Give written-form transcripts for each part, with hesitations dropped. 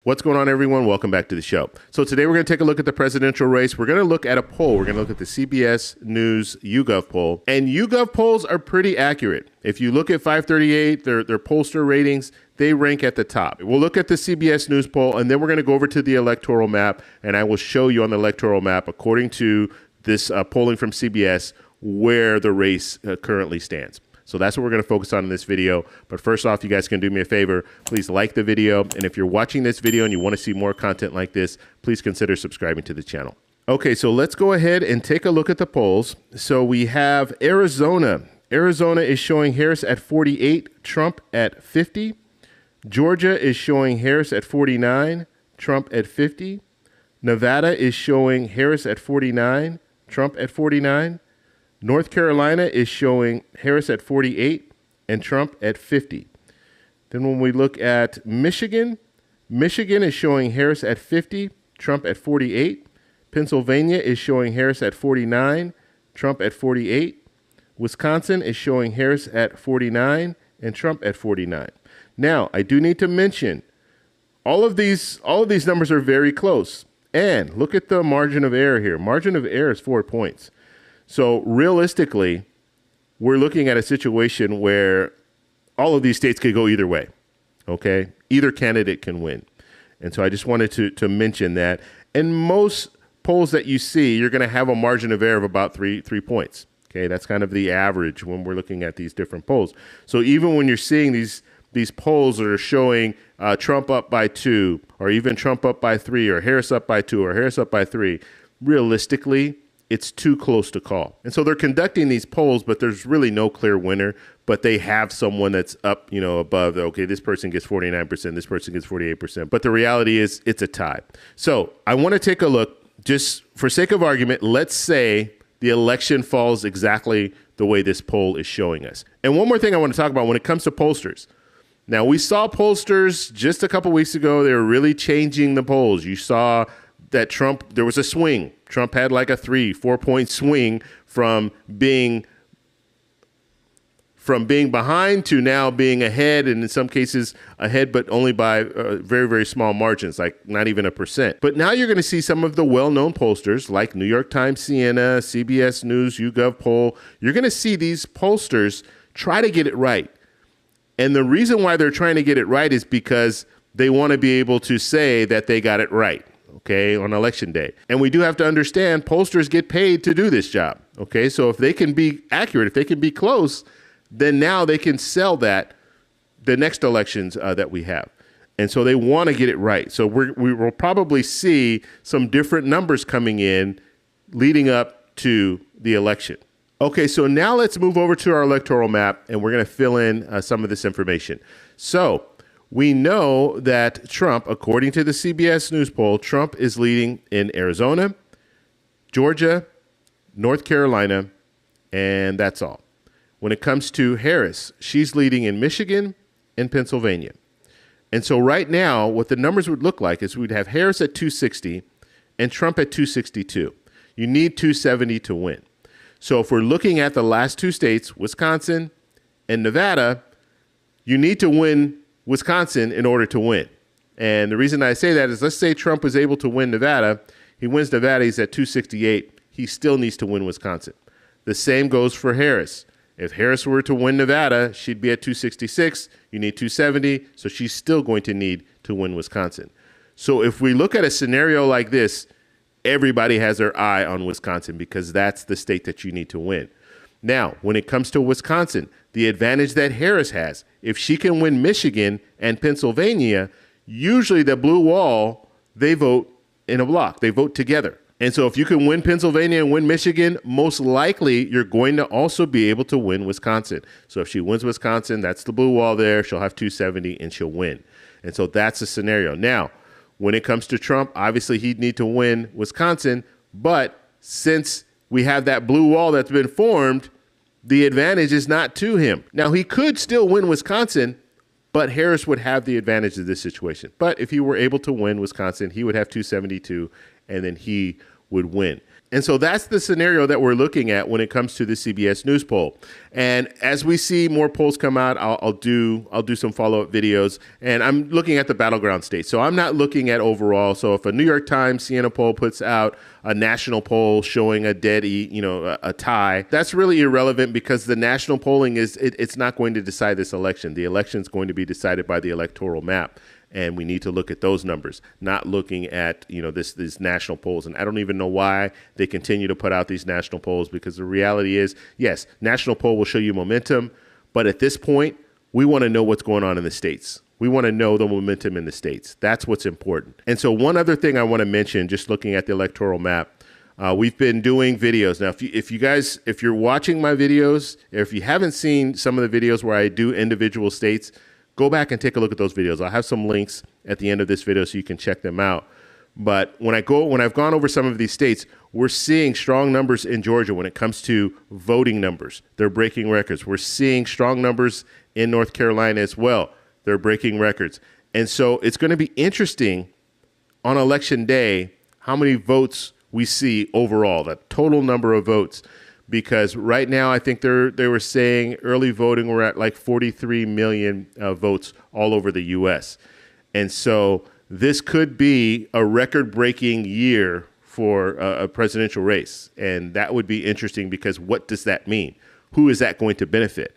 What's going on, everyone? Welcome back to the show. So today we're going to take a look at the presidential race. We're going to look at a poll. We're going to look at the CBS News YouGov poll. And YouGov polls are pretty accurate. If you look at 538, their pollster ratings, they rank at the top. We'll look at the CBS News poll, and then we're going to go over to the electoral map, and I will show you on the electoral map, according to this polling from CBS, where the race currently stands. So that's what we're going to focus on in this video. But first off, you guys can do me a favor. Please like the video. And if you're watching this video and you want to see more content like this, please consider subscribing to the channel. Okay, so let's go ahead and take a look at the polls. So we have Arizona. Arizona is showing Harris at 48, Trump at 50. Georgia is showing Harris at 49, Trump at 50. Nevada is showing Harris at 49, Trump at 49. North Carolina is showing Harris at 48 and Trump at 50. Then when we look at Michigan, Michigan is showing Harris at 50, Trump at 48. Pennsylvania is showing Harris at 49, Trump at 48. Wisconsin is showing Harris at 49 and Trump at 49. Now, I do need to mention all of these numbers are very close. And look at the margin of error here. Margin of error is 4 points. So realistically, we're looking at a situation where all of these states could go either way, okay? Either candidate can win. And so I just wanted to mention that. In most polls that you see, you're going to have a margin of error of about three points, okay? That's kind of the average when we're looking at these different polls. So even when you're seeing these polls that are showing Trump up by 2, or even Trump up by 3, or Harris up by 2, or Harris up by 3, realistically, it's too close to call. And so they're conducting these polls, but there's really no clear winner, but they have someone that's up, above, okay, this person gets 49%, this person gets 48%. But the reality is it's a tie. So I want to take a look, just for sake of argument, let's say the election falls exactly the way this poll is showing us. And one more thing I want to talk about when it comes to pollsters. Now, we saw pollsters just a couple weeks ago. They were really changing the polls. You saw that Trump, there was a swing. Trump had like a 3-4 point swing from being behind to now being ahead, and in some cases ahead, but only by very, very small margins, like not even 1%. But now you're going to see some of the well-known pollsters like New York Times, Siena, CBS News, YouGov poll. You're going to see these pollsters try to get it right. And the reason why they're trying to get it right is because they want to be able to say that they got it right, okay, on election day. And we do have to understand pollsters get paid to do this job, okay? So if they can be accurate, if they can be close, then now they can sell that the next elections that we have. And so they want to get it right. So we will probably see some different numbers coming in leading up to the election. Okay, so now let's move over to our electoral map, and we're going to fill in some of this information. So we know that Trump, according to the CBS News poll, Trump is leading in Arizona, Georgia, North Carolina, and that's all. When it comes to Harris, she's leading in Michigan and Pennsylvania. And so right now, what the numbers would look like is we'd have Harris at 260 and Trump at 262. You need 270 to win. So if we're looking at the last two states, Wisconsin and Nevada, you need to win Wisconsin in order to win. And the reason I say that is, let's say Trump was able to win Nevada. He wins Nevada, he's at 268. He still needs to win Wisconsin. The same goes for Harris. If Harris were to win Nevada, she'd be at 266. You need 270, so she's still going to need to win Wisconsin. So if we look at a scenario like this, everybody has their eye on Wisconsin because that's the state that you need to win. Now, when it comes to Wisconsin, the advantage that Harris has, if she can win Michigan and Pennsylvania, usually the blue wall, they vote in a block. They vote together. And so if you can win Pennsylvania and win Michigan, most likely you're going to also be able to win Wisconsin. So if she wins Wisconsin, that's the blue wall there. She'll have 270 and she'll win. And so that's the scenario. Now, when it comes to Trump, obviously he'd need to win Wisconsin. But since we have that blue wall that's been formed, the advantage is not to him. Now, he could still win Wisconsin, but Harris would have the advantage of this situation. But if he were able to win Wisconsin, he would have 272, and then he would win. And so that's the scenario that we're looking at when it comes to the CBS News poll. And as we see more polls come out, I'll do some follow-up videos. And I'm looking at the battleground states. So I'm not looking at overall. So if a New York Times Siena poll puts out a national poll showing a a tie, that's really irrelevant because the national polling it's not going to decide this election. The election is going to be decided by the electoral map. And we need to look at those numbers, not looking at, these national polls. And I don't even know why they continue to put out these national polls, because the reality is, yes, national poll will show you momentum. But at this point, we want to know what's going on in the states. We want to know the momentum in the states. That's what's important. And so one other thing I want to mention, just looking at the electoral map, we've been doing videos. Now, if you're watching my videos, or if you haven't seen some of the videos where I do individual states, go back and take a look at those videos. I'll have some links at the end of this video so you can check them out. But when I've gone over some of these states, we're seeing strong numbers in Georgia when it comes to voting numbers. They're breaking records. We're seeing strong numbers in North Carolina as well. They're breaking records. And so it's going to be interesting on election day how many votes we see overall, the total number of votes. Because right now, I think they were saying early voting, we're at like 43 million votes all over the U.S. And so this could be a record-breaking year for a presidential race. And that would be interesting because what does that mean? Who is that going to benefit?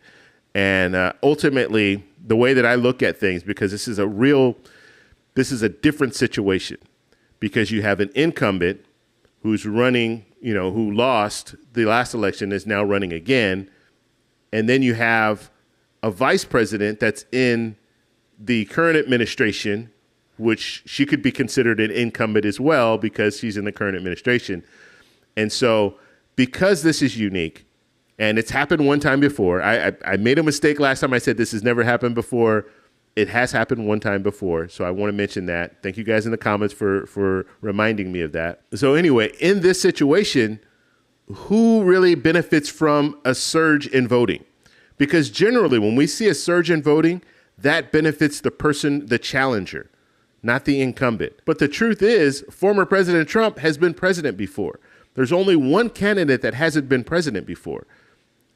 And ultimately, the way that I look at things, because this is a different situation, because you have an incumbent who's running, who lost the last election, is now running again. And then you have a vice president that's in the current administration, which she could be considered an incumbent as well because she's in the current administration. And so because this is unique, and it's happened one time before, I made a mistake last time. I said this has never happened before. It has happened one time before, so I want to mention that. Thank you guys in the comments for reminding me of that. So anyway, in this situation, who really benefits from a surge in voting? Because generally, when we see a surge in voting, that benefits the challenger, not the incumbent. But the truth is, former President Trump has been president before. There's only one candidate that hasn't been president before,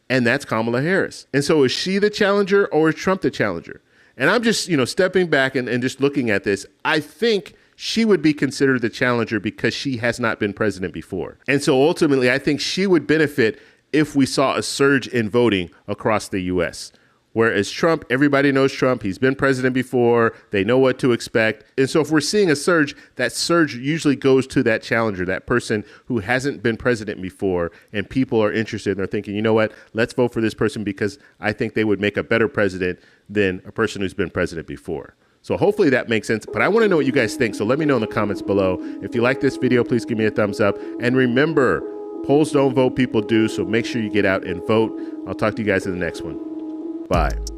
and that's Kamala Harris. And so is she the challenger or is Trump the challenger? And I'm just, stepping back and just looking at this. I think she would be considered the challenger because she has not been president before. And so ultimately, I think she would benefit if we saw a surge in voting across the U.S. Whereas Trump, everybody knows Trump. He's been president before. They know what to expect. And so if we're seeing a surge, that surge usually goes to that challenger, that person who hasn't been president before. And people are interested and they're thinking, you know what, let's vote for this person because I think they would make a better president than a person who's been president before. So hopefully that makes sense. But I want to know what you guys think. So let me know in the comments below. If you like this video, please give me a thumbs up. And remember, polls don't vote, people do. So make sure you get out and vote. I'll talk to you guys in the next one. Bye.